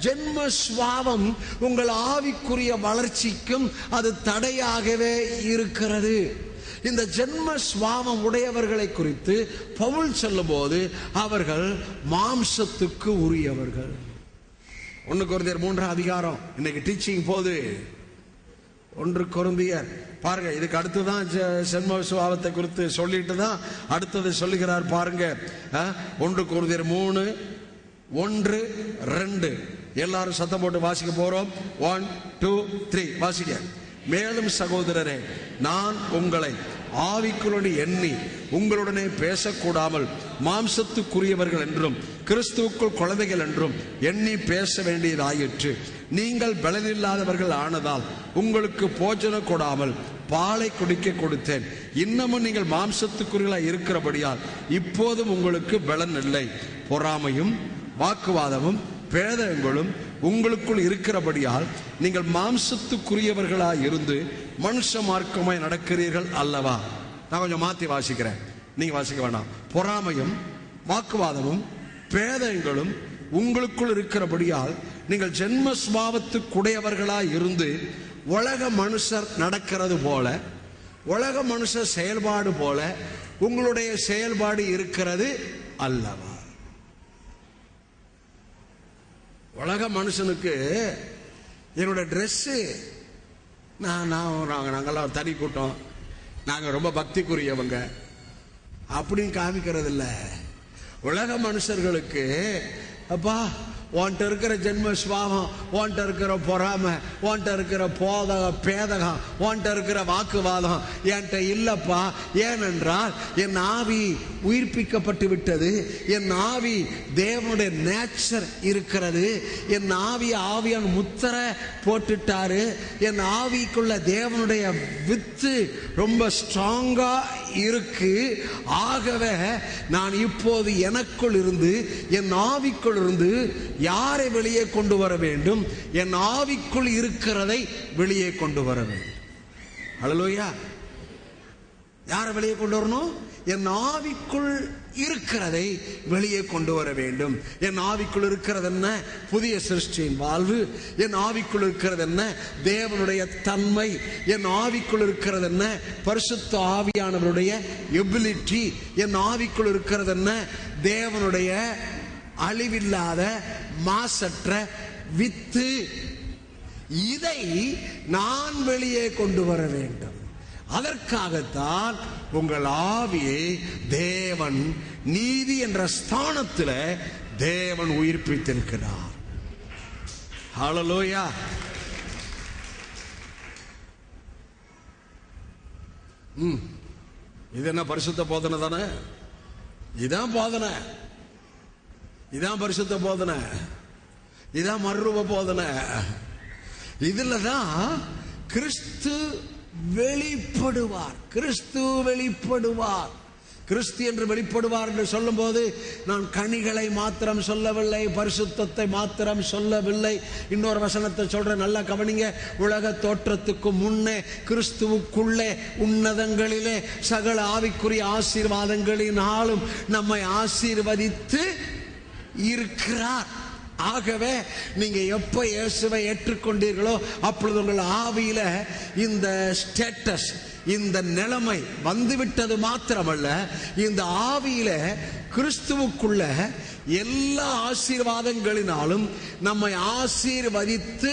ஜென்ம சுபாவம் உங்கள் ஆவிக்குரிய வளர்ச்சிக்கும் அது தடையாகவே இருக்கிறது. இந்த ஜென்ம சுபாவம் உடையவர்களை குறித்து பவுல் சொல்லும்போது அவர்கள் மாம்சத்துக்கு உரியவர்கள். 1 கொரிந்தியர் 3ஆம் அதிகாரம் இன்னைக்கு டீச்சிங் போது 1 கொரிந்தியர் பாருங்க. இதுக்கு அடுத்துதான் ஜென்ம சுபாவத்தை குறித்து சொல்லிட்டு தான் அடுத்தது சொல்லுகிறார் பாருங்க. 1 கொரிந்தியர் 3:1-2 எல்லாரும் சத்தம் போட்டு வாசிக்க போறோம். 1 2 3 வாசிக்க. மேலும் சகோதரரே, நான் உங்களை ஆவிக்குள்ளே எண்ணி உங்களுடனே பேசக்கூடாமல் மாம்சத்துக்குரியவர்கள் என்றும் கிறிஸ்துவுக்குள் குழந்தைகள் என்றும் எண்ணி பேச வேண்டியதாயிற்று. நீங்கள் பலனில்லாதவர்கள் ஆனதால் உங்களுக்கு போஜனம் கொடாமல் பாலை குடிக்க கொடுத்தேன். இன்னமும் நீங்கள் மாம்சத்துக்குரியவர்களாய் இருக்கிறபடியால் இப்போதும் உங்களுக்கு பலன் இல்லை. பொறாமையும் வாக்குவாதமும் பேதங்களும் உங்களுக்குள் இருக்கிறபடியால் நீங்கள் மாம்சத்துக்குரியவர்களாய் இருந்து மனுஷ மார்க்கமாய் நடக்கிறீர்கள் அல்லவா. நான் கொஞ்சம் மாத்தி வாசிக்கிறேன், நீங்க வாசிக்க வேண்டாம். பொறாமையும் வாக்குவாதமும் பேதங்களும் உங்களுக்குள் இருக்கிறபடியால் நீங்கள் ஜென்ம சுபாவத்துக்குடையவர்களாய் இருந்து உலக மனுஷர் நடக்கிறது போல, உலக மனுஷர் செயல்பாடு போல உங்களுடைய செயல்பாடு இருக்கிறது அல்லவா. உலக மனுஷனுக்கு என்னோட ட்ரெஸ்ஸு நாங்கெல்லாம் தனி கூட்டம், நாங்கள் ரொம்ப பக்திக்குரியவங்க அப்படின்னு காமிக்கிறது இல்லை. உலக மனுஷர்களுக்கு அப்பா உன்கிட்ட இருக்கிற ஜென்ம சுபாவம், உன்கிட்ட இருக்கிற பொறாமை, உன்கிட்ட இருக்கிற பேதகம், உன்கிட்ட இருக்கிற வாக்குவாதம் என்கிட்ட இல்லப்பா. ஏனென்றால் என் ஆவி உயிர்ப்பிக்கப்பட்டு விட்டது, என் ஆவி தேவனுடைய நேச்சர் இருக்கிறது, என் ஆவியான முத்திரை போட்டுட்டாரு, என் ஆவிக்குள்ள தேவனுடைய வித்து ரொம்ப ஸ்ட்ராங்கா இருக்கு. ஆகவே நான் இப்போது எனக்குள் இருந்து என் ஆவிக்குள் இருந்து யாரை வெளியே கொண்டு வர வேண்டும்? என் ஆவிக்குள் இருக்கிறதை வெளியே கொண்டு வர வேண்டும். ஹல்லேலூயா. யாரை வெளியே கொண்டு வரணும்? என் ஆவிக்குள் இருக்கிறதை வெளியே கொண்டு வர வேண்டும். என் ஆவிக்குள் இருக்கிறது என்ன? புதிய சிருஷ்டியின் வாழ்வு. என் ஆவிக்குள் இருக்கிறது என்ன? தேவனுடைய தன்மை. என் ஆவிக்குள் இருக்கிறது என்ன? பரிசுத்த ஆவியானவருடைய எபிலிட்டி. என் ஆவிக்குள் இருக்கிறது என்ன? தேவனுடைய அழிவில்லாத மாசற்ற வித்து. இதை நான் வெளியே கொண்டு வர வேண்டும். அதற்காகத்தான் உங்கள் ஆவியை தேவன் நீதி என்ற ஸ்தானத்தில் தேவன் உயிர்ப்பித்திருக்கிறார். ஹல்லேலூயா. இது என்ன பரிசுத்த போதனை தானே? இதான் போதனை, இதான் பரிசுத்த போதனை, இதான் மறுரூப போதனை. இதுலதான் கிறிஸ்து வெளிப்படுவார். கிறிஸ்து வெளிப்படுவார். கிறிஸ்து என்று வெளிப்படுவார் என்று சொல்லும் போது நான் கனிகளை மாத்திரம் சொல்லவில்லை, பரிசுத்தத்தை மாத்திரம் சொல்லவில்லை. இன்னொரு வசனத்தை சொல்ற, நல்லா கவனிங்க. உலக தோற்றத்துக்கு முன்னே கிறிஸ்துவுக்குள்ளே உன்னதங்களிலே சகல ஆவிக்குரிய ஆசீர்வாதங்களினாலும் நம்மை ஆசீர்வதித்து இருக்கிறார். ஆகவே நீங்க எப்ப இயேசுவை ஏற்றுக்கொண்டீர்களோ அப்பொழுது உங்கள் ஆவியில இந்த ஸ்டேட்டஸ், இந்த நிலைமை வந்துவிட்டது மாத்திரமல்ல, இந்த ஆவியில கிறிஸ்துவுக்குள்ள எல்லா ஆசீர்வாதங்களினாலும் நம்மை ஆசீர்வதித்து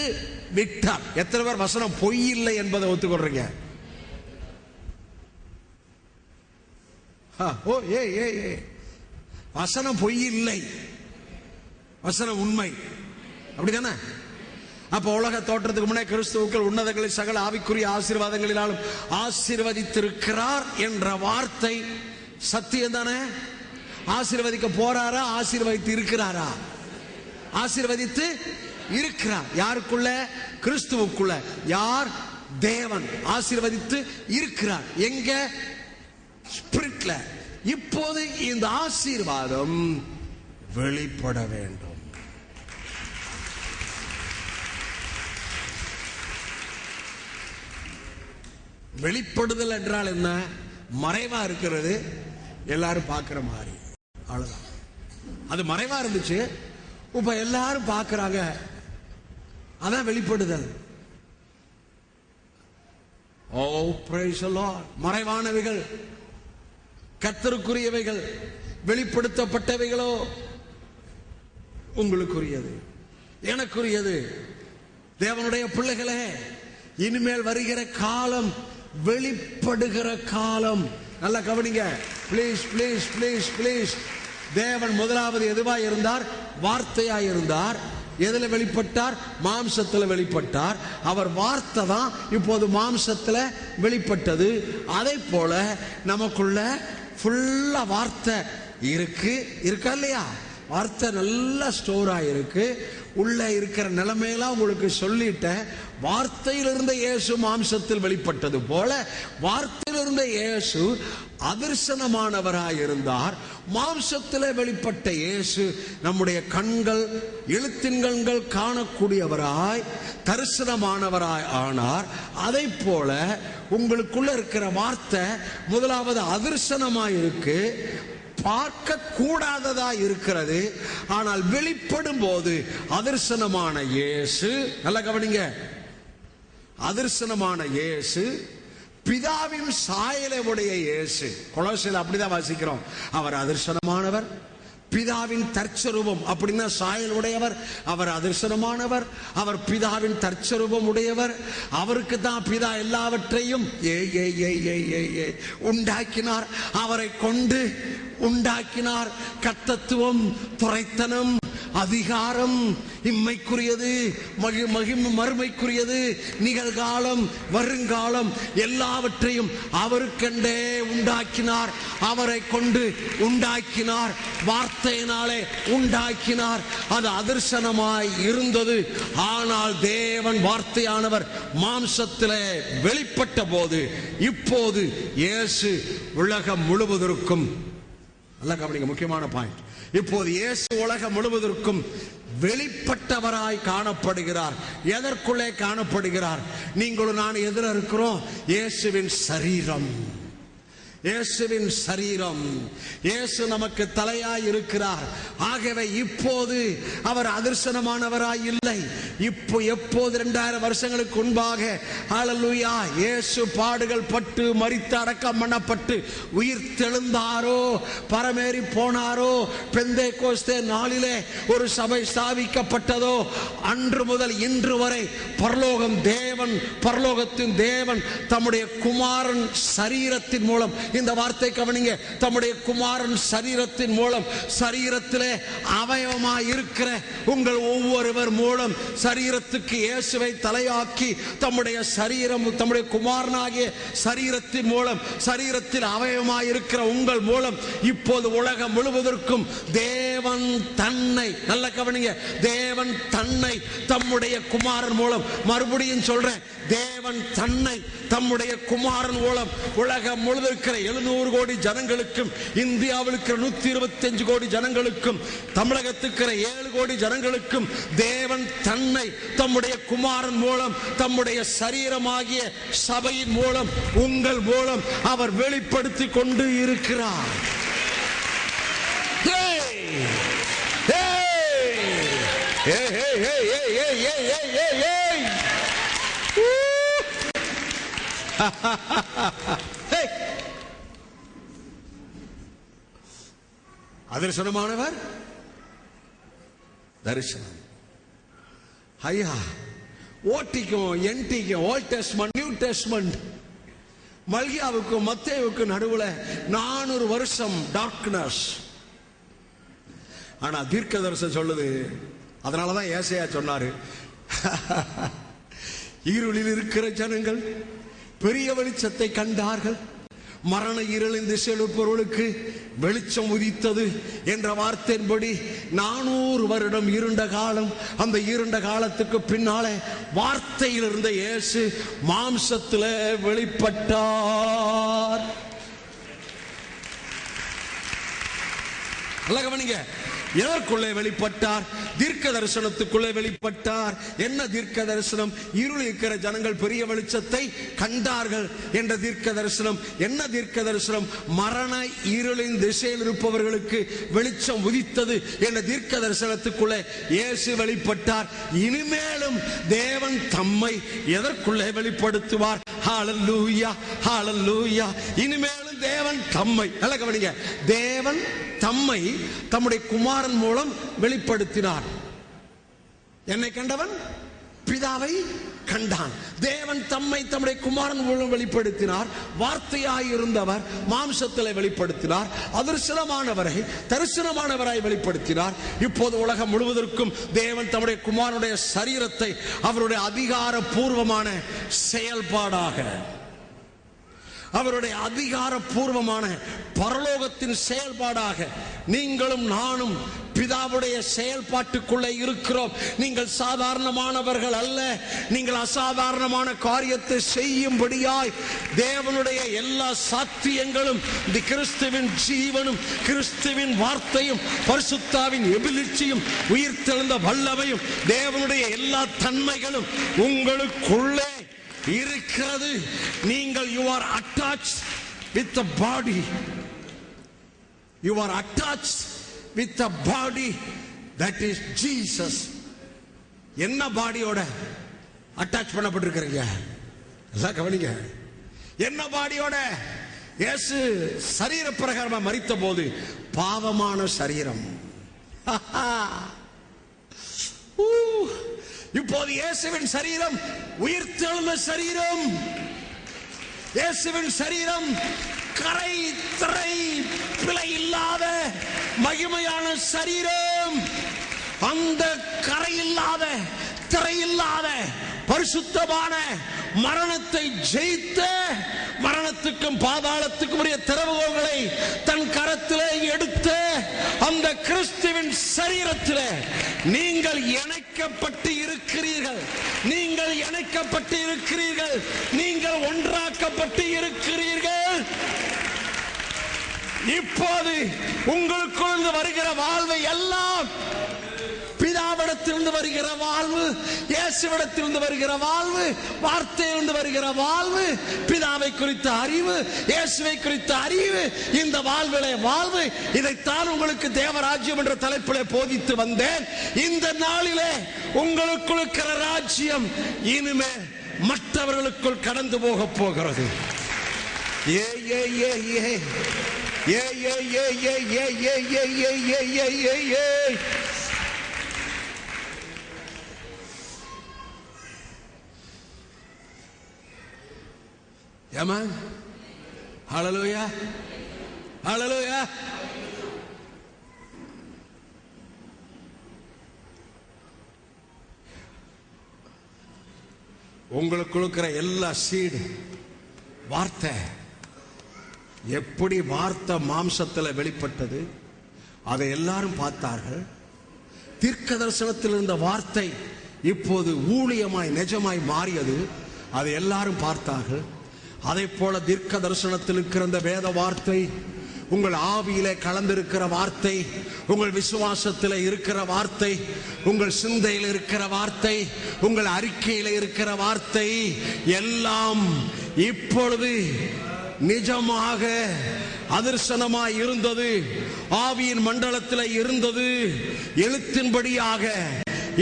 விட்டார். எத்தனை பேர் வசனம் பொய் இல்லை என்பதை ஒத்துக்கொள்றீங்க? ஓ ஏ ஏ வசனம் பொய் இல்லை, வசனம் உண்மை. அப்படிதானே? அப்ப உலக தோற்றத்துக்கு முன்னே கிறிஸ்துவுக்குள் உன்னதங்களில் சகல ஆவிக்குரிய ஆசீர்வாதங்களினாலும் ஆசீர்வதித்திருக்கிறார் என்ற வார்த்தை சத்தியம் தானே? ஆசீர்வதிக்க போறாரா? ஆசீர்வதித்து இருக்கிறாரா? ஆசீர்வதித்து இருக்கிறார். யாருக்குள்ள? கிறிஸ்துவுக்குள்ள. யார்? தேவன் ஆசீர்வதித்து இருக்கிறார். எங்க? ஸ்பிரிட்ல. இப்போது இந்த ஆசீர்வாதம் வெளிப்பட வேண்டும். வெளிப்படுதல் என்றால் என்ன? மறைவா இருக்கிறது, எல்லாரும் பார்க்கிற மாதிரி, அவ்வளவுதான். அது மறைவா இருந்துச்சு. இப்ப எல்லாரும் பார்க்கறாங்க, அதான் வெளிப்படுதல். ஓ பிரைஸ் தி லார்ட். மறைவானவைகள் கர்த்தருக்குரியவைகள், வெளிப்படுத்தப்பட்டவைகளோ உங்களுக்குரியது, எனக்குரியது. தேவனுடைய பிள்ளைகளே, இனிமேல் வருகிற காலம் வெளிப்படுகிற காலம். நல்லா கவனிங்க, பிளீஸ் பிளீஸ் பிளீஸ் பிளீஸ். தேவன் முதலாவது எதுவாய் இருந்தார்? வார்த்தையாய் இருந்தார். எதுல வெளிப்பட்டார்? மாம்சத்துல வெளிப்பட்டார். அவர் வார்த்தை தான் இப்போது மாம்சத்துல வெளிப்பட்டது. அதை போல நமக்குள்ள ஃபுல்லா வார்த்தை இருக்கா இல்லையா? வார்த்தை நல்லா ஸ்டோர் ஆயிருக்கு. உள்ள இருக்கிற நிலைமையெல்லாம் உங்களுக்கு சொல்லிட்டேன். வார்த்தையிலிருந்த இயேசு மாம்சத்தில் வெளிப்பட்டது போல வார்த்தையிலிருந்த இயேசு அதிர்சனமானவராயிருந்தார். மாம்சத்திலே வெளிப்பட்ட இயேசு நம்முடைய கண்கள், எழுத்தின் கண்கள் காணக்கூடியவராய், தரிசனமானவராய் ஆனார். அதை போல உங்களுக்குள்ள இருக்கிற வார்த்தை முதலாவது அதிர்சனமாய் இருக்கு, பார்க்க கூடாததா இருக்கிறது. ஆனால் வெளிப்படும் போது அதிர்சனமான இயேசு, நல்ல கவனிங்க, அதிர்சனமான இயேசு, பிதாவின் சாயலை உடைய இயேசு. கொலோசியர் அப்படிதான் வாசிக்கிறோம். அவர் அதிர்சனமானவர், பிதாவின் தற்சரூபம் அப்படின்னா சாயல் உடையவர். அவர் அதிர்சனமானவர், அவர் பிதாவின் தற்சரூபம் உடையவர். அவருக்கு தான் பிதா எல்லாவற்றையும் உண்டாக்கினார். அவரை கொண்டு உண்டாக்கினார். கர்த்தத்துவம், துரைத்தனம், அதிகாரம் இம்மைக்குரியது, மறுமைக்குரியது, நிகழ்காலம், வருங்காலம் எல்லாவற்றையும் அவருக்கென்றே உண்டாக்கினார். அவரை கொண்டு உண்டாக்கினார், வார்த்தையினாலே உண்டாக்கினார். அது அதிர்சனமாய் இருந்தது. ஆனால் தேவன் வார்த்தையானவர் மாம்சத்திலே வெளிப்பட்ட போது, இப்போது இயேசு உலகம் முழுவதற்கும், நல்லா கவனிங்க, முக்கியமான பாயிண்ட். இப்போது இயேசு உலகம் முழுவதற்கும் வெளிப்பட்டவராய் காணப்படுகிறார். எதற்குள்ளே காணப்படுகிறார்? நீங்களும் நான் எதிர இருக்கிறோம்? இயேசுவின் சரீரம். இயேசுவின் சரீரம். இயேசு நமக்கு தலையாய் இருக்கிறார். ஆகவே இப்போது அவர் அதிர்சனமானவராய் இல்லை. இப்போ எப்போது 2000 வருஷங்களுக்கு முன்பாக ஹல்லேலூயா இயேசு பாடுகள் பட்டு, மரித்து, அடக்கம் பண்ணப்பட்டு உயிர் தெழுந்தாரோ, பரமேறி போனாரோ, பெந்தேகோஸ்தே நாளிலே ஒரு சபை ஸ்தாபிக்கப்பட்டதோ, அன்று முதல் இன்று வரை பரலோகம் தேவன், பரலோகத்தின் தேவன் தம்முடைய குமாரன் சரீரத்தின் மூலம், இந்த வார்த்தை கவனிங்க, தம்முடைய குமாரன் சரீரத்தின் மூலம், சரீரத்திலே அவயவமாய் இருக்கிற உங்கள் ஒவ்வொருவர் மூலம் சரீரத்துக்கு இயேசுவை தலையாக்கி தம்முடைய சரீரம், தம்முடைய குமாரனாகிய சரீரத்தின் மூலம், சரீரத்தில் அவயவமாய் இருக்கிற உங்கள் மூலம் இப்போது உலகம் முழுவதற்கும் தேவன் தன்னை, நல்ல கவனிங்க, தேவன் தன்னை தம்முடைய குமாரன் மூலம், மறுபடியும் சொல்றேன், தேவன் தன்னை தம்முடைய குமாரன் மூலம் உலகம் முழுவதும் இருக்கிற 700 கோடி ஜனங்களுக்கும், இந்தியாவில் இருக்கிற 125 கோடி ஜனங்களுக்கும், தமிழகத்துக்கு 7 கோடி ஜனங்களுக்கும் தேவன் தன்னை தம்முடைய குமாரன் மூலம், தம்முடைய சரீரமாகிய சபையின் மூலம், உங்கள் மூலம் அவர் வெளிப்படுத்தி கொண்டு இருக்கிறார். அதிர்சனமானவர், தரிசனம். ஐயா, ஓட்டிக்கும் என்டிக்கும், ஓல்ட் டெஸ்ட்மென்ட், நியூ டெஸ்ட்மென்ட், மல்கியாவுக்கும் மத்தேயுக்கும் நடுவுல 400 வருஷம் டார்க்னஸ். ஆனா தீர்க்கதரிசனம் சொல்லுது, அதனாலதான் ஏசாயா சொன்னாரு, இருளில் இருக்கிற ஜனங்கள் பெரிய வெளிச்சத்தை கண்டார்கள், மரண இருளின் திசையெழுப்பவர்களுக்கு வெளிச்சம் உதித்தது என்ற வார்த்தையின்படி 400 வருடம் இருண்ட காலம். அந்த இருண்ட காலத்துக்கு பின்னாலே வார்த்தையில் இருந்த இயேசு மாம்சத்திலே வெளிப்பட்டார். கவனிங்க, எதற்குள்ளே வெளிப்பட்டார்? தீர்க்க தரிசனத்துக்குள்ளே வெளிப்பட்டார். என்ன தீர்க்க தரிசனம்? இருள் இருக்கிற ஜனங்கள் பெரிய வெளிச்சத்தை கண்டார்கள் என்ற தீர்க்க தரிசனம். என்ன தீர்க்க தரிசனம்? மரண இருளின் திசையில் இருப்பவர்களுக்கு வெளிச்சம் உதித்தது என்ற தீர்க்க தரிசனத்துக்குள்ளே இயேசு வெளிப்பட்டார். இனிமேலும் தேவன் தம்மை எதற்குள்ளே வெளிப்படுத்துவார்? ஹல்லேலூயா, ஹல்லேலூயா. இனிமேலும் தேவன் தம்மை, நல்ல கவனிங்க, தேவன் தம்மை தம்முடைய குமாரன் மூலம் வெளிப்படுத்தினார். என்னை கண்டவன் பிதாவை கண்டான். தேவன் தம்மை தம்முடைய குமாரன் மூலம் வெளிப்படுத்தினார். வார்த்தையாய் இருந்தவர் மாம்சத்தில் வெளிப்படுத்தினார். அதர்சனமானவரை தரிசனமானவராய் வெளிப்படுத்தினார். இப்போது உலகம் முழுவதற்கும் தேவன் தம்முடைய குமாரனுடைய சரீரத்தை அவருடைய அதிகாரபூர்வமான செயல்பாடாக, அவருடைய அதிகாரபூர்வமான பரலோகத்தின் செயல்பாடாக நீங்களும் நானும் பிதாவுடைய செயல்பாட்டுக்குள்ளே இருக்கிறோம். நீங்கள் சாதாரணமானவர்கள் அல்ல. நீங்கள் அசாதாரணமான காரியத்தை செய்யும்படியாய் தேவனுடைய எல்லா சாத்தியங்களும், கிறிஸ்துவின் ஜீவனும் கிறிஸ்துவின் வார்த்தையும் பரிசுத்தாவின் எபிலிட்டியும் உயிர்த்தெழுந்த வல்லமையும் தேவனுடைய எல்லா தன்மைகளும் உங்களுக்குள்ளே இருக்கிறது. நீங்கள் you are attached with the body. You are attached with the body that is Jesus. என்ன பாடியோட அட்டாச் பண்ணப்பட்டிருக்கிறீங்க? எல்லாம் கவனிங்க. என்ன பாடியோட? இயேசு சரீர பிரகாரமா மரித்த போது பாவமான சரீரம். இப்போது இயேசுவின் சரீரம் உயிர்த்தெழுந்த சரீரம். இயேசுவின் சரீரம் கரை திரை பிழை இல்லாத மகிமையான சரீரம். அந்த கரை இல்லாத திரை இல்லாத பரிசுத்தமான மரணத்தை ஜெயித்த, மரணத்துக்கும் பாதாளத்துக்கும் உரிய திறவுகோல்களை தன் கரத்திலே எடுத்த அந்த கிறிஸ்துவின் சரீரத்திலே நீங்கள் இணைக்கப்பட்டு இருக்கிறீர்கள். நீங்கள் இணைக்கப்பட்டு இருக்கிறீர்கள். நீங்கள் ஒன்றாக்கப்பட்டு இருக்கிறீர்கள். இப்போது உங்களுக்குள் வருகிற வாழ்வை எல்லாம் பிதாவிடத்திலிருந்து வருகிற வாழ்வு, இயேசுவிடத்திலிருந்து வருகிற வாழ்வு, வார்த்தையிலிருந்து வருகிற வாழ்வு, பிதாவை குறித்த அறிவு, இயேசுவை குறித்த அறிவு, இந்த வாழ்விலே வாழ்வு. இதைத்தான் உங்களுக்கு தேவராஜ்யம் என்ற தலைப்பிலே போதித்து வந்தேன். இந்த நாளிலே உங்களுக்குள் இருக்கிற ராஜ்யம் இனிமே மற்றவர்களுக்குள் கடந்து போக போகிறது. ஏ ஏ ஏ ஏ ஏ ஏ ஏ ஏ ஏ ஏ ஏ ஏ ஏ ஏ. Amen. Hallelujah. Hallelujah. உங்களுக்கு இருக்கிற எல்லா சீடு வார்த்தை, எப்படி வார்த்தை மாம்சத்தில் வெளிப்பட்டது அதை எல்லாரும் பார்த்தார்கள். தீர்க்க தரிசனத்தில் இருந்த வார்த்தை இப்போது ஊழியமாய் நிஜமாய் மாறியது, அதை எல்லாரும் பார்த்தார்கள். அதை போல தீர்க்க தரிசனத்தில் இருக்கிற இந்த வேத வார்த்தை, உங்கள் ஆவியிலே கலந்திருக்கிற வார்த்தை, உங்கள் விசுவாசத்தில் இருக்கிற வார்த்தை, உங்கள் சிந்தையில் இருக்கிற வார்த்தை, உங்கள் அறிக்கையில் இருக்கிற வார்த்தை எல்லாம் இப்பொழுது நிஜமாக அதிர்சனமாய் இருந்தது, ஆவியின் மண்டலத்தில் இருந்தது. எழுத்தின்படியாக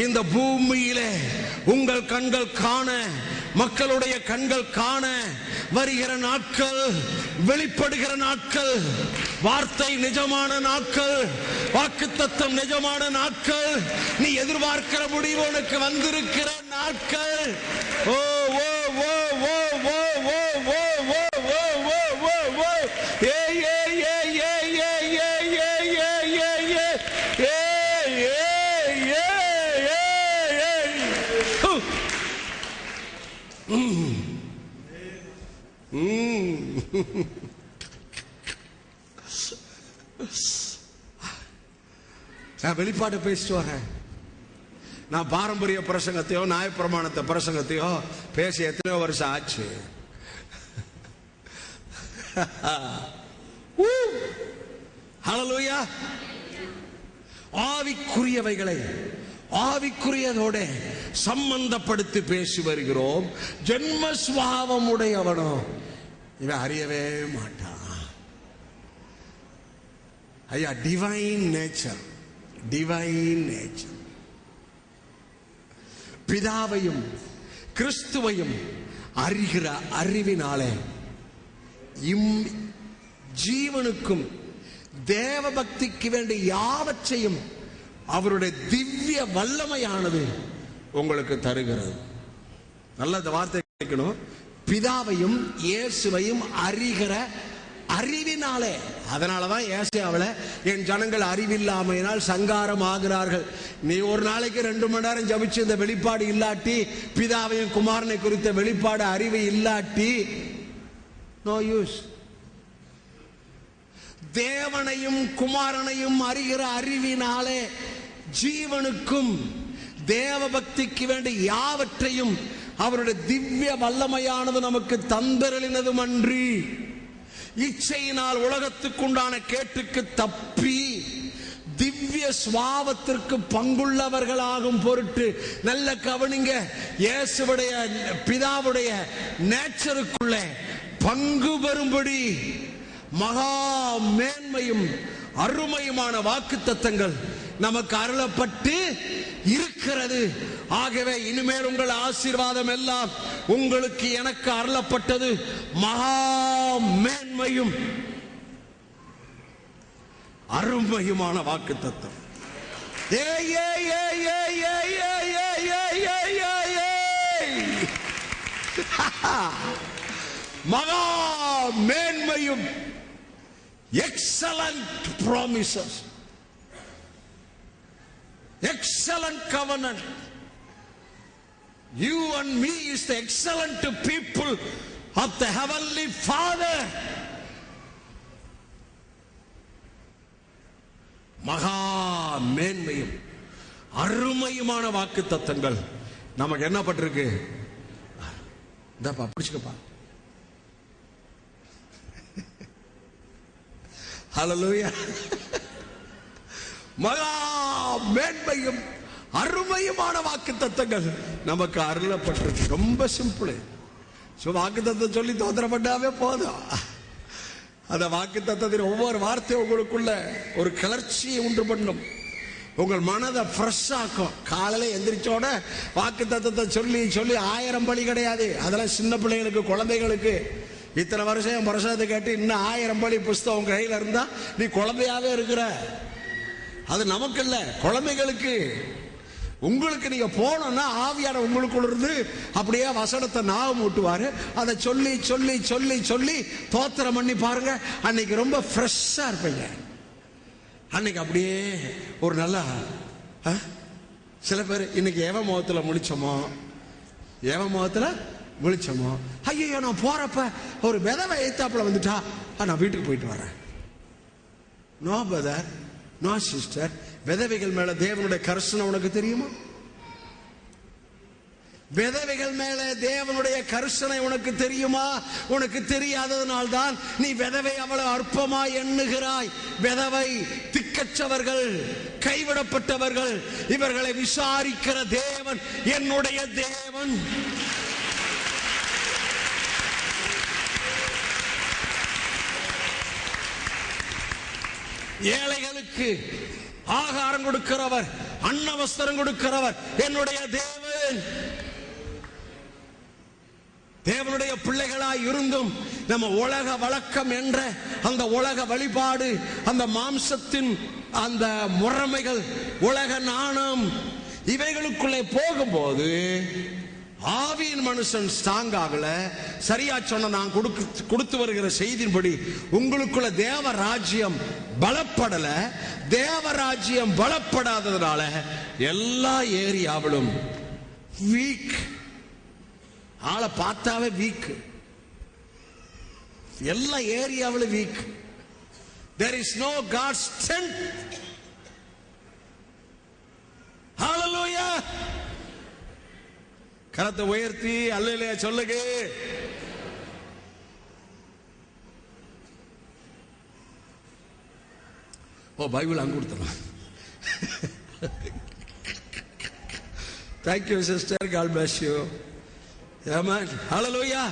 இந்த பூமியிலே உங்கள் கண்கள் காண, மக்களுடைய கண்கள் காண வருகிற நாட்கள், வெளிப்படுகிற நாட்கள், வார்த்தை நிஜமான நாட்கள், வாக்குத்தத்தம் நிஜமான நாட்கள், நீ எதிர்பார்க்கிற முடிவு உனக்கு வந்திருக்கிற நாட்கள். ஓ ஓ ஓ ஓ ஓ ஓ ஓ ஓ ஓ ஓ ஓ ஓ ஏ ஏ ஏ ஏ ஏ ஏ ஏ ஏ ஏ ஏ ஏ ஏ நான் வெளிப்பாடு பேசிட்டு வரேன். நான் பாரம்பரிய பிரசங்கத்தையோ நியாயப்பிரமாணத்தை பிரசங்கத்தையோ பேசி எத்தனையோ வருஷம் ஆச்சு. ஹல்லேலூயா. ஆவிக்குரியவைகளை ஆவிக்குரியதோட சம்பந்தப்படுத்தி பேசி வருகிறோம். ஜென்ம சுபாவம் உடையவனோ இவன் அறியவே மாட்டான். ஐயா, டிவைன் நேச்சர், டிவைன் நேச்சர். பிதாவையும் கிறிஸ்துவையும் அறிகிற அறிவினாலே ஜீவனுக்கும் தேவ பக்திக்கு வேண்டிய யாவற்றையும் அவருடைய திவ்ய வல்லமையானது உங்களுக்கு தருகிறது. நல்ல இந்த வார்த்தை கேட்கணும். பிதாவையும் இயேசுவையும் அறிகிற அறிவினாலே. அதனாலதான் ஏசாயாவுல என் ஜனங்கள் அறிவில்லாமையினால் சங்காரம் ஆகிறார்கள். நீ ஒரு நாளைக்கு 2 மணி நேரம் ஜபிச்சு இந்த வெளிப்பாடு இல்லாட்டி, பிதாவையும் குமாரனை குறித்த வெளிப்பாடு அறிவு இல்லாட்டி, நோ யூஸ். தேவனையும் குமாரனையும் அறிகிற அறிவினாலே ஜீவனுக்கும் தேவ பக்திக்கு வேண்டிய யாவற்றையும் அவருடைய திவ்ய வல்லமையானது நமக்கு தந்தருளினதும் அன்றி, இச்சையினால் உலகத்துக்குண்டான கேட்டுக்கு தப்பி திவ்ய சுவாவத்திற்கு பங்குள்ளவர்களாகும் பொருட்டு. நல்ல கவனிங்க, இயேசுவுடைய பிதாவுடைய நேச்சருக்குள்ளே பங்கு பெறும்படி மகா மேன்மையும் அருமையுமான வாக்குத்தத்தங்கள் நமக்கு அருளப்பட்டு இருக்கிறது. ஆகவே இனிமேல் உங்கள் ஆசீர்வாதம் எல்லாம் உங்களுக்கு எனக்கு அருளப்பட்டது மகா மேன்மையும் அருமையுமான வாக்குத்தத்தம். மகா மேன்மையும் excellent promises, excellent covenant. You and me is the excellent people of the heavenly Father. மகா மேன்மையும் அருமையுமான வாக்குத்தத்தங்கள் நமக்கு என்ன பட்டிருக்கு? இந்தப்பா பிடிச்சுக்கப்பா. ஹல்லேலூயா. மகா மேன்மையும் அருமையுமான வாக்குத்தத்தங்கள் நமக்கு அருளப்பட்டிருக்கு. ரொம்ப சிம்பிள். வாக்குத்தத்தம் சொல்லி தோத்திரப்பட்டாவே போதும். அந்த வாக்குத்தத்தத்தின் ஒவ்வொரு வார்த்தையும் உங்களுக்குள்ள ஒரு கிளர்ச்சியை உண்டு பண்ணும். உங்கள் மனதை ஃப்ரெஷ் ஆக்கும். காலையில எந்திரிச்சோட வாக்குத்தத்தத்தை சொல்லி சொல்லி 1000 பலி கிடையாது. அதெல்லாம் சின்ன பிள்ளைகளுக்கு, குழந்தைகளுக்கு. இத்தனை வருஷம் பிரசாதத்தை கேட்டு இன்னும் 1000 பலி புஸ்தகம் கையில இருந்தா நீ குழந்தையாவே இருக்கிற. அது நமக்கு இல்ல, குழந்தைகளுக்கு. உங்களுக்கு நீங்க போனோம்னா ஆவியான உங்களுக்குள்ள இருந்து அப்படியே வசனத்தை நாகம் ஊட்டுவாரு. அதை சொல்லி சொல்லி சொல்லி சொல்லி தோத்திரம் பண்ணி பாருங்க. அன்னைக்கு ரொம்ப ஃப்ரெஷ்ஷா இருப்பீங்க. அன்னைக்கு அப்படியே ஒரு நல்ல சில பேர் இன்னைக்கு எவ முகத்துல முழிச்சோமோ, எவ முகத்துல முழிச்சோமோ, ஐயோ நான் போறப்ப ஒரு விதவை ஏத்தாப்புல வந்துட்டா, நான் வீட்டுக்கு போயிட்டு வரேன். No brother, no sister. விதவைகள் மேல தேவனுடைய கரிசனை உனக்கு தெரியுமா? விதவைகள் மேல தேவனுடைய கரிசனை உனக்கு தெரியுமா? உனக்கு தெரியாததனால்தான் நீ விதவை அவ்வளவு அற்பமா எண்ணுகிறாய். விதவை, திக்கற்றவர்கள், கைவிடப்பட்டவர்கள், இவர்களை விசாரிக்கிற தேவன் என்னுடைய தேவன். ஏழைகளுக்கு ஆகாரம் கொடுக்கிறவர், அன்னவஸ்திரம் கொடுக்கிறவர் என்னுடைய தேவன். தேவனுடைய பிள்ளைகளாய் இருந்தும் நம்ம உலக வழக்கம் என்ற அந்த உலக வழிபாடு, அந்த மாம்சத்தின் அந்த முறைமைகள், உலக நாணம், இவைகளுக்குள்ளே போகும்போது ஆவியின் மனுஷன் ஸ்ட்ராங் ஆகல. சரியா சொன்ன நான் கொடுத்து வருகிற செய்தியின்படி உங்களுக்குள்ள தேவ ராஜ்யம் பலப்படல. தேவ ராஜ்யம் பலப்படாததுனால எல்லா ஏரியாவிலும் வீக். ஆளை பார்த்தாவே வீக். எல்லா ஏரியாவிலும் week. There is no God's strength. Hallelujah. கரத்தை உயர்த்தி அல்லேலூயா சொல்லுங்க. ஓ, பைபிள் அங்க கொடுத்துடலாம். Thank you, sister. God bless you. Amen. Hallelujah.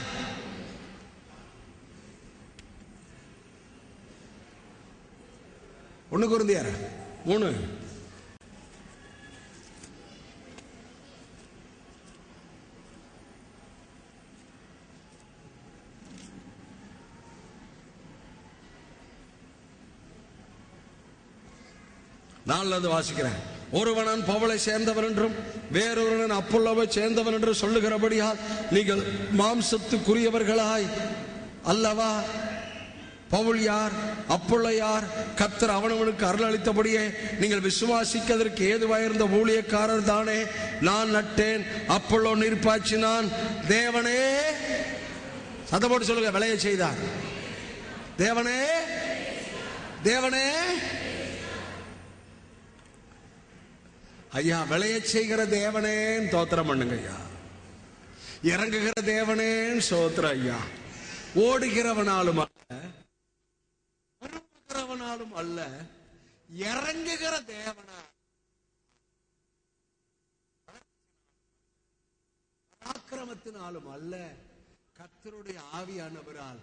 ஒன்னு கொரிந்தியர் 3. நான் வாசிக்கிறேன். ஒருவன் பவுலை சேர்ந்தவன் என்றும் வேறொருவன் அப்பொல்லோவை சேர்ந்தவன் என்று சொல்லுகிறபடியால் நீங்கள் மாம்சத்துக்குரியவர்களாய் அல்லவா? பவுல் யார், அப்பொல்லோ யார்? கர்த்தர் அவனவனுக்கு அருள் அளித்தபடியே நீங்கள் விசுவாசிக்கிறதற்கு ஏதுவாயிருந்த ஊழியக்காரர் தானே. நான் நட்டேன், அப்பொல்லோ நீர் பாய்ச்சினான், தேவனே சத்தப்போட்டு சொல்லுங்க, விளைய செய்தார். தேவனே தேவனே ஐயா, விளைய செய்கிற தேவனேன்னு தோத்திரம் பண்ணுங்க ஐயா. இறங்குகிற தேவனேன்னு சோத்திரம் ஐயா. ஓடுகிறவனாலும் அல்ல, வருகிறவனாலும் அல்ல, இறங்குகிற தேவனா, ஆக்கிரமத்தினாலும் அல்ல, கர்த்தருடைய ஆவியானவரால்.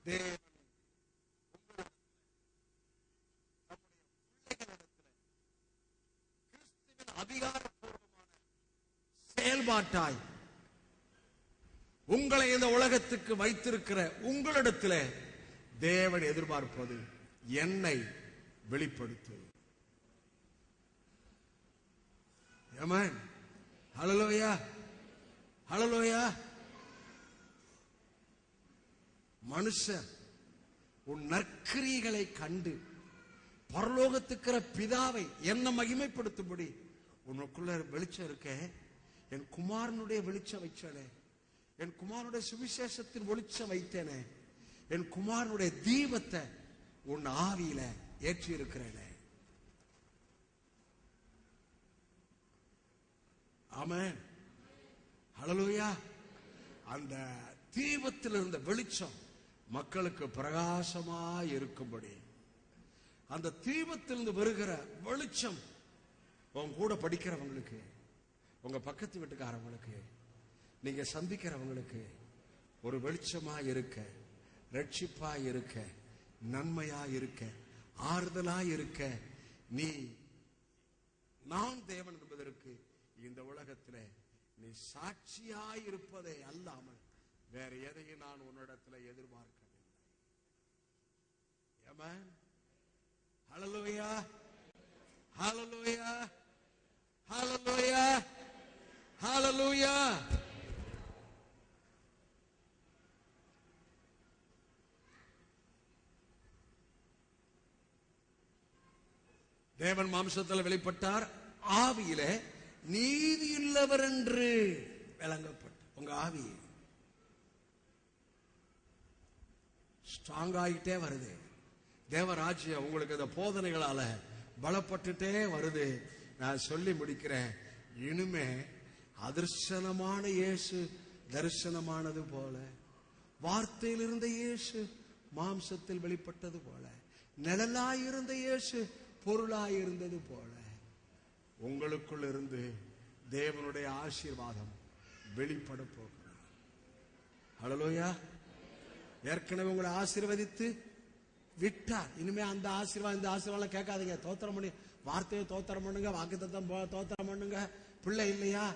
தேவன் அதிகாரப்பூர்வமான செயல்பாட்டாய் உங்களை இந்த உலகத்துக்கு வைத்திருக்கிற உங்களிடத்தில் தேவன் எதிர்பார்ப்பது என்னை வெளிப்படுத்து. ஆமென். ஹல்லேலூயா, ஹல்லேலூயா. மனுஷன் உன் நற்கிரியைகளை கண்டு பரலோகத்துக்கிற பிதாவை என்ன மகிமைப்படுத்தும்படி உனக்குள்ள வெளிச்சம் இருக்க, என் குமாரனுடைய வெளிச்சம் வைச்சனே, என் குமாரனுடைய சுவிசேஷத்தின் வெளிச்சம் வைத்தேனே, என் குமாரனுடைய தீபத்தை உன் ஆவியில ஏற்றி இருக்கிறேனே. ஆமென். ஹல்லேலூயா. அந்த தீபத்தில் இருந்த வெளிச்சம் மக்களுக்கு பிரகாசமா இருக்கும்படி, அந்த தீபத்திலிருந்து வருகிற வெளிச்சம் உங்க கூட படிக்கிறவங்களுக்கு, உங்க பக்கத்து வீட்டுக்காரவங்களுக்கு, நீங்க சந்திக்கிறவங்களுக்கு ஒரு வெளிச்சமா இருக்க, ரட்சிப்பா இருக்க, நன்மையா இருக்க, ஆறுதலா இருக்க, நீ நான் தேவன் என்பதற்கு இந்த உலகத்தில் நீ சாட்சியாய் இருப்பதை அல்லாமல் வேற எதையும் நான் உன்னிடத்தில் எதிர்பார்க்கவில்லை. ஆமென். ஹல்லேலூயா, ஹல்லேலூயா, ஹல்லேலூயா, ஹல்லேலூயா. தேவன் மாம்சத்தில் வெளிப்பட்டார், ஆவியிலே நீதியுள்ளவர் என்று விளங்கப்பட்ட உங்க ஆவி ஸ்ட்ராங் ஆகிட்டே வருது. தேவராஜ்யம் உங்களுக்கு இந்த போதனைகளால பலப்பட்டுட்டே வருது. நான் சொல்லி முடிக்கிறேன். இனிமே அதிர்சனமான இயேசு தரிசனமானது போல, வார்த்தையில் இருந்த இயேசு மாம்சத்தில் வெளிப்பட்டது போல, நிழலாயிருந்த இயேசு பொருளாயிருந்தது போல, உங்களுக்குள் இருந்து தேவனுடைய ஆசீர்வாதம் வெளிப்பட போகிறார். ஹல்லேலூயா. ஏற்கனவே உங்களை ஆசீர்வதித்து விட்டார். இனிமே அந்த ஆசீர்வாதம் இந்த ஆசீர்வாதம் கேட்காதீங்க. தோத்திரம் பண்ணி வார்த்தையை தோத்திரம் பண்ணுங்க, வாக்குத்தத்தம் தோத்திரம் பண்ணுங்க. பிள்ளை இல்லையா,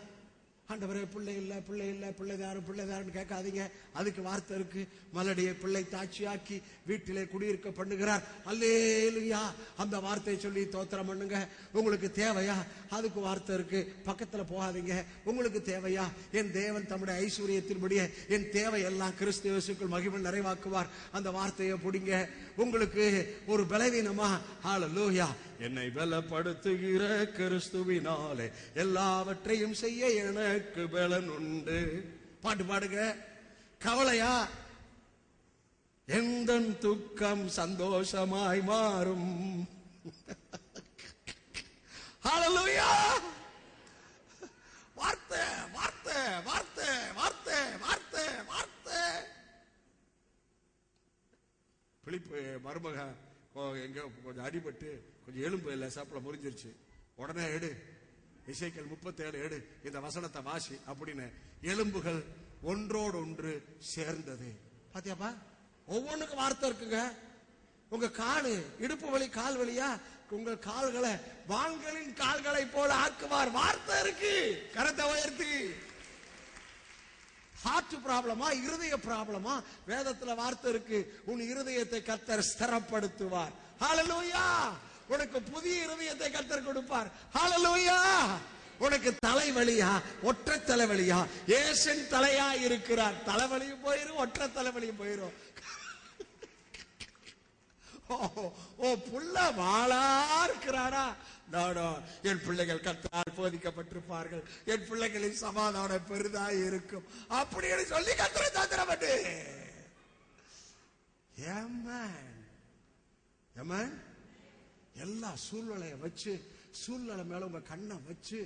ஆண்டவரே பிள்ளை இல்லை, பிள்ளை இல்லை, பிள்ளைதாருன்னு கேட்காதீங்க. அதுக்கு வார்த்தை இருக்கு. மலடியை பிள்ளை தாட்சியாக்கி வீட்டிலே குடியிருக்க பண்ணுகிறார். அல்லேலூயா. அந்த வார்த்தையை சொல்லி தோத்திரம் பண்ணுங்க. உங்களுக்கு தேவையா, அதுக்கு வார்த்தை இருக்கு. பக்கத்துல போகாதீங்க. உங்களுக்கு தேவையா, என் தேவன் தம்முடைய ஐஸ்வர்யத்தின்படியே என் தேவை எல்லாம் கிறிஸ்து இயேசுக்குள் மகிமை நிறைவாக்குவார். அந்த வார்த்தையை பிடிங்க. உங்களுக்கு ஒரு பலவீனமா, ஹல்லேலூயா, என்னை பலப்படுத்துகிற கிறிஸ்துவினாலே எல்லாவற்றையும் செய்ய எனக்கு பலன் உண்டு. பாட்டு பாடுங்க. கவலையா, எந்த துக்கம் சந்தோஷமாய் மாறும். ஹல்லேலூயா. வார்த்தை வார்த்தை வார்த்தை வார்த்தை வார்த்தை வார்த்தை. பிலிப்பு மருமக எங்க கொஞ்சம் அடிபட்டு கொஞ்சம் எலும்பு லேசாப்புல முறிஞ்சிருச்சு, உடனே எடு எசேக்கியேல் 37 எடு, இந்த வசனத்தை வாசி அப்படின்னு எலும்புகள் ஒன்றோடு ஒன்று சேர்ந்தது. பாத்தியாப்பா, ஒவ்வொன்றுக்கும் வார்த்தை இருக்குங்க. உங்க காலு இடுப்பு வலி கால் வலியா, உங்க கால்களை வான்களின் கால்களை போல ஆக்குவார். வார்த்தை இருக்கு. கரத்தை உயர்த்தி. ஹார்ட் ப்ராப்ளமா, இருதய ப்ராப்ளமா, வேதத்துல வார்த்தை இருக்கு. உன் இருதயத்தை கர்த்தர் ஸ்திரப்படுத்துவார். ஹல்லேலூயா. உனக்கு புதிய இருதயத்தை கர்த்தர் கொடுப்பார். ஹல்லேலூயா. உனக்கு தலைவலியா, ஒற்றை தலைவலியா, ஏசன் தலையா இருக்கிறார். தலைவலியும் போயிரும், ஒற்றை தலைவலியும் போயிரும். ஓ புள்ள வாளா இருக்கிறாரா, என் பிள்ளைகள் கர்த்தரால் போதிக்கப்பட்டிருப்பார்கள், என் பிள்ளைகளின் சமாதானம் பெரிதாய் இருக்கும் அப்படின்னு சொல்லி கர்த்தரை ஸ்தோத்திரம் பண்ணு. எல்லா சூழ்நிலையை வச்சு, சூழ்நிலை மேல உங்க கண்ணை வச்சு,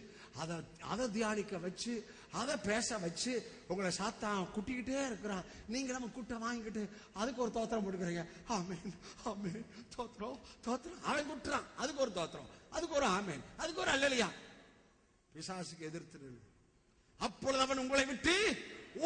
அதை தியானிக்க வச்சு, அதை பேச வச்சு உங்களை சாத்தான் குட்டிக்கிட்டே இருக்கிறான். நீங்க நம்ம குட்டை வாங்கிக்கிட்டு அதுக்கு ஒரு தோத்திரம் போட்டுக்கிறீங்க. ஆமேன் ஆமேன் தோத்திரம் தோத்திரம். அவன் குட்டுறான், அதுக்கு ஒரு தோத்திரம், அதுக்கு ஒரு ஆமேன், அதுக்கு ஒரு அல்லேலூயா. பிசாசுக்கு எதிர்த்து அப்பொழுது அவன் உங்களை விட்டு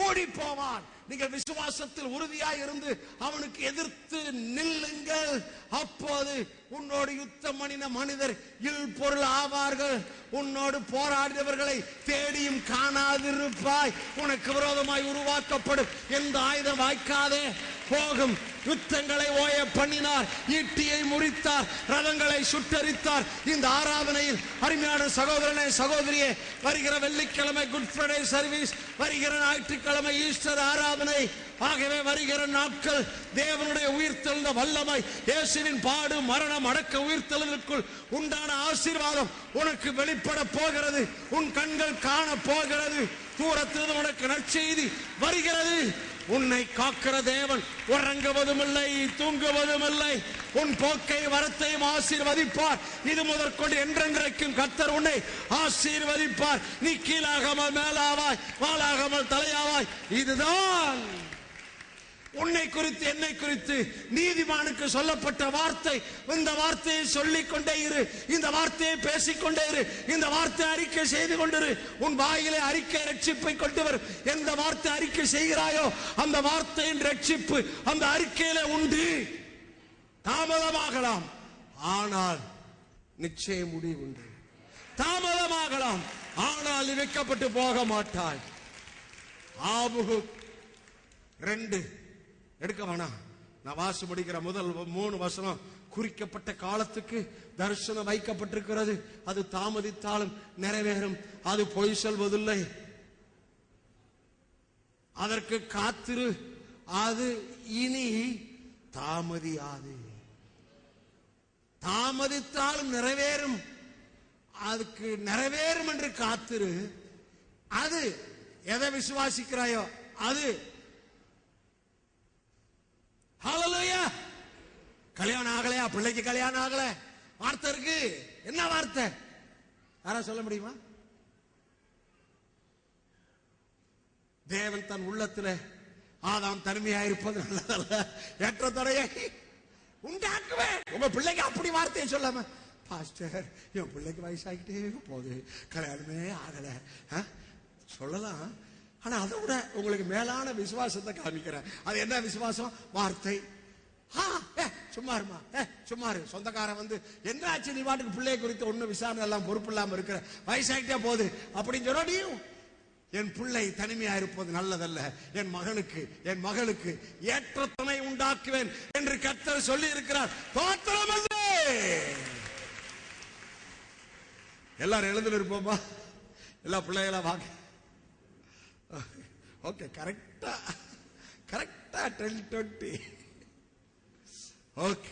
ஓடி போவான். நீங்கள் விசுவாசத்தில் உறுதியாய் இருந்து அவனுக்கு எதிர்த்து நில்லுங்கள். அப்போது உன்னோடு யுத்தம் பண்ணின மனிதர் இல் பொருள் ஆவார்கள். உன்னோடு போராடியவர்களை தேடியும் காணாதிருப்பாய். உனக்கு விரோதமாய் உருவாக்கப்படும் எந்த ஆயுதம் வாய்க்காதே போகும். யுத்தங்களை ஓய பண்ணினார், ஈட்டியை முறித்தார், ரதங்களை சுட்டரித்தார். இந்த ஆராதனையில் அருமையான சகோதரனே சகோதரியே, வருகிற வெள்ளிக்கிழமை குட் ஃப்ரைடே சர்வீஸ், வருகிற ஞாயிற்றுக்கிழமை ஈஸ்டர் ஆராதனை. ஆகவே வருகிற நாட்கள் தேவனுடைய உயிர்த்தெழுந்த வல்லமை, இயேசுவின் பாடு மரணம் அடக்க உயிர்த்தெழுதலுக்குள் உண்டான ஆசீர்வாதம் உனக்கு வெளிப்பட போகிறது. உன் கண்கள் காண போகிறது. தூரத்தில் உனக்கு நற்செய்தி வருகிறது. உன்னை காக்கிற தேவன் உறங்குவதும் இல்லை, தூங்குவதும் இல்லை. உன் போக்கை வரத்தையும் ஆசீர்வதிப்பார். இது முதற்கொண்டு என்றென்றைக்கும் கர்த்தர் உன்னை ஆசீர்வதிப்பார். நீ கீழாகாமல் மேலாவாய், வாளாகாமல் தலையாவாய். இதுதான் உன்னை குறித்து என்னை குறித்து நீதிமானுக்கு சொல்லப்பட்ட வார்த்தை. இந்த வார்த்தையை சொல்லிக் கொண்டே இரு, இந்த வார்த்தையை பேசிக்கொண்டே இரு, இந்த வார்த்தை அறிக்கை செய்து கொண்டிரு. உன் வாயிலே அறிக்கை ரட்சிப்பை கொண்டு வரும். எந்த வார்த்தை அறிக்கை செய்கிறாயோ அந்த வார்த்தையின் ரட்சிப்பு அந்த அறிக்கையில உண்டு. தாமதமாகலாம், ஆனால் நிச்சய முடிவு உண்டு. தாமதமாகலாம், ஆனால் வைக்கப்பட்டு போக மாட்டாய். ஆபுகு 2 எடுக்க வேணாம். நான் வாசி முடிக்கிற முதல் 3 வசனம். குறிக்கப்பட்ட காலத்துக்கு தரிசனம் வைக்கப்பட்டிருக்கிறது. அது தாமதித்தாலும் நிறைவேறும். அது பொய் சொல்வதில்லை. அதற்கு காத்திரு, அது இனி தாமதியாது. தாமதித்தாலும் நிறைவேறும். அதுக்கு நிறைவேறும் என்று காத்திரு. அது எதை விசுவாசிக்கிறாயோ அது. ஹல்லேலூயா. கல்யாணம் ஆகலையா, பிள்ளைக்கு கல்யாணம் ஆகல, வார்த்தை இருக்கு. என்ன வார்த்தை? யாரா சொல்ல முடியுமா? தேவன் தன் உள்ளத்துல ஆதாம் தனிமையாயிருப்பது நல்லதல்ல, ஏற்ற தடையை உண்டாக்குவேன். உங்க பிள்ளைக்கு அப்படி வார்த்தையை சொல்லாம, பாஸ்டர் என் பிள்ளைக்கு வயசாகிட்டே போகுது, கல்யாணமே ஆகல சொல்லலாம். ஆனா அதை விட உங்களுக்கு மேலான விசுவாசத்தை காமிக்கிறேன். அது என்ன விசுவாசம்? வார்த்தை. சும்மாருமா, சும்மாரு. சொந்தக்காரன் வந்து என்ன ஆச்சு நீ பாட்டுக்கு பிள்ளைய குறித்து ஒன்னும் விசாரணை எல்லாம் பொறுப்பு இல்லாம இருக்கிற, வயசாகிட்டே போகுது அப்படின்னு சொன்னோடையும், என் பிள்ளை தனிமையா இருப்பது நல்லதல்ல, என் மகனுக்கு என் மகளுக்கு ஏற்ற துணை உண்டாக்குவேன் என்று கர்த்தர் சொல்லி இருக்கிறார். தோத்திரம் அல்ல. எல்லாரும் எழுந்து இருப்போமா? எல்லா பிள்ளைகளா வாங்க. ஓகே, கரெக்டா 10:20. ஓகே.